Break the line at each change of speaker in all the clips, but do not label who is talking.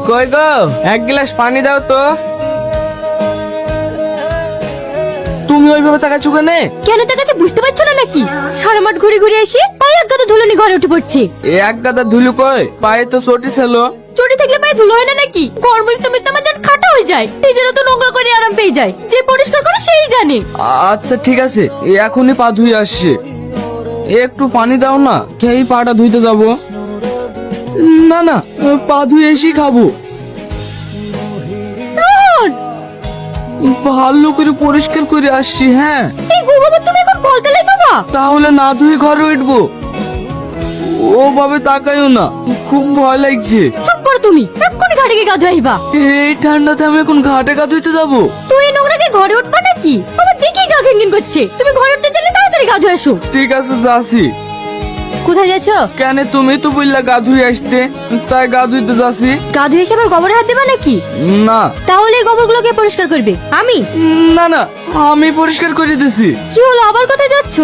কই গো, এক গ্লাস পানি দাও তো। তুমি ওইভাবে তাকাচ্ছ কেনে?
কেন তাকাচ্ছে বুঝতে পারছো না নাকি? সারা মাঠ ঘুরে ঘুরে এসে পায়ে এক গাদা ধুলো নিয়ে ঘরে উঠে পড়ছে।
এক গাদা ধুলো কই, পায়ে তো চটি ছিল।
চটি থাকলে পায়ে ধুলো হয় না নাকি? ঘর বলতে মিথ্যা মাঝে খাটা হয়ে যায়, নিজেরও তো নোংরা করে আরাম পেয়ে যায়। যে পরিষ্কার করে সেই জানে।
আচ্ছা ঠিক আছে, এখনই পা ধুয়ে আসছে। একটু পানি দাও না, খেয়ে পাটা ধুইতে যাব। না না, পা ধুয়ে এসেই খাবো।
রোহন,
ভালো করে পরিষ্কার করে আসছি। হ্যাঁ,
এই গোবর তুমি এখন কলতলায় দেবা?
তাহলে না ধুয়ে ঘরে উঠবো? ও ভাবে তাকাইও না, খুব ভয় লাগছে।
চুপ করো তুমি, এক্ষুনি ঘাটে গিয়ে গা ধুয়ে আইবা।
এই ঠান্ডাতে আমি এখন ঘাটে গা ধুইতে যাবো?
তুই এই নোংরাকে ঘরে উঠবা নাকি? আমার দেখি গা ঘিনঘিন করছে। তুমি ঘরে উঠতে চাইলে তাড়াতাড়ি গা ধুয়ে আসো।
ঠিক আছে যাচ্ছি।
কোথায় যাচ্ছ?
কেন, তুমি তো বললা গা ধুয়ে আসতে, তাই গা ধুইতে যাচ্ছি।
গা ধুয়ে এসে আবার গোবরে হাত দেবা নাকি?
না
তাহলে এই গোবরগুলোকে পরিষ্কার করবে আমি?
না না, আমি পরিষ্কার করে দিছি।
কি হলো, আবার কোথায় যাচ্ছ?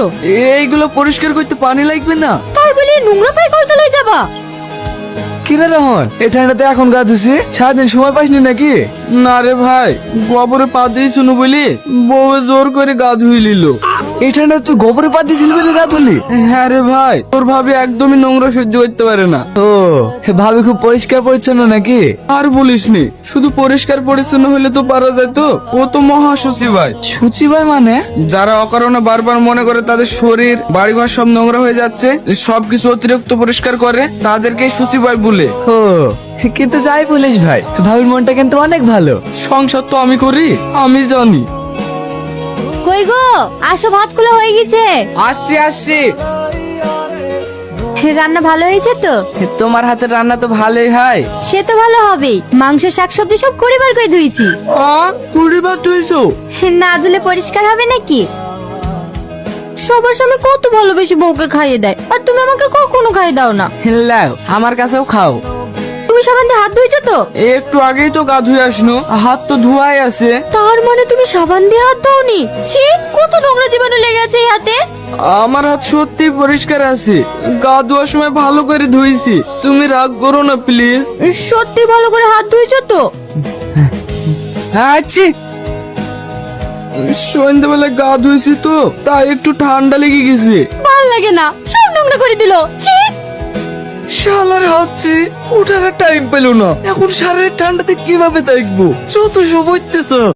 এইগুলো পরিষ্কার করতে পানি লাগবে না?
তাই বলে এই নোংরা পায়ে কলতলায় যাবা?
কিরে রহন, এই ঠান্ডাতে এখন গা ধুছি? সারাদিন সময় পাইসনি নাকি? না রে ভাই, গোবরে পা দিয়ে শুনু বলি বউ জোর করে গা ধুই নিল। এই ঠান্ডা তুই গোবরে পা দিয়েছিলি বলে গা ধুলি? হ্যাঁ রে ভাই, তোর ভাবি একদমই নোংরা সহ্য করতে পারে না। ও ভাবি খুব পরিষ্কার পরিচ্ছন্ন নাকি? আর বলিসনি, শুধু পরিষ্কার পরিচ্ছন্ন হলে তো পারা যায় তো? ও তো মহা সচিবাই। সচিবাই মানে? যারা অকারণে বারবার মনে করে তাদের শরীর বাড়িঘর সব নোংরা হয়ে যাচ্ছে, সবকিছু অতিরিক্ত পরিষ্কার করে, তাদেরকে সচিবাই বলে। ও কিন্তু যাই বলিস ভাই, ভাবির মনটা কিন্তু অনেক ভালো। সংসার তো আমি করি, আমি জানি।
কই গো, আসো, ভাত খোলা হয়ে গেছে।
আসছি আসছি।
রান্না ভালো হয়েছে তো?
তোমার হাতের রান্না তো ভালোই হয়।
সে তো ভালো হবেই, মাংস শাকসবজি সব পরিবার করে ধুইছি।
পরিবার তুইছো?
না ধুলে পরিষ্কার হবে নাকি? সবার সামনে কত ভালোবেসে বউকে খাইয়ে দেয়, আর তুমি আমাকে কখনো খাইয়ে দাও না।
লাও, আমার কাছেও খাও।
তুমি সাবান দিয়ে হাত ধুইছো তো?
একটু আগেই তো গা ধুয়ে আসনো, হাত তো ধোয়াই আছে।
তার মানে তুমি সাবান দিয়ে হাত ধোনি? ছি, কত নোংরা জীবাণু লেগে আছে এই হাতে।
আমার হাত সত্যি পরিষ্কার আছে, গা ধোয়ার সময় ভালো করে ধুইছি। তুমি রাগ করো না প্লিজ।
সত্যি ভালো করে হাত ধুইছো তো?
আচ্ছা, সন্ধ্যাবেলা গা ধুইছি তো, তাই একটু ঠান্ডা লেগে গেছে।
ভাল লাগে না, সব নোংরা করে দিল। ছি,
শালার হচ্ছে উঠার টাইম পেল না, এখন সারের ঠান্ডাতে কিভাবে দেখবো? যত সব হইতেছ।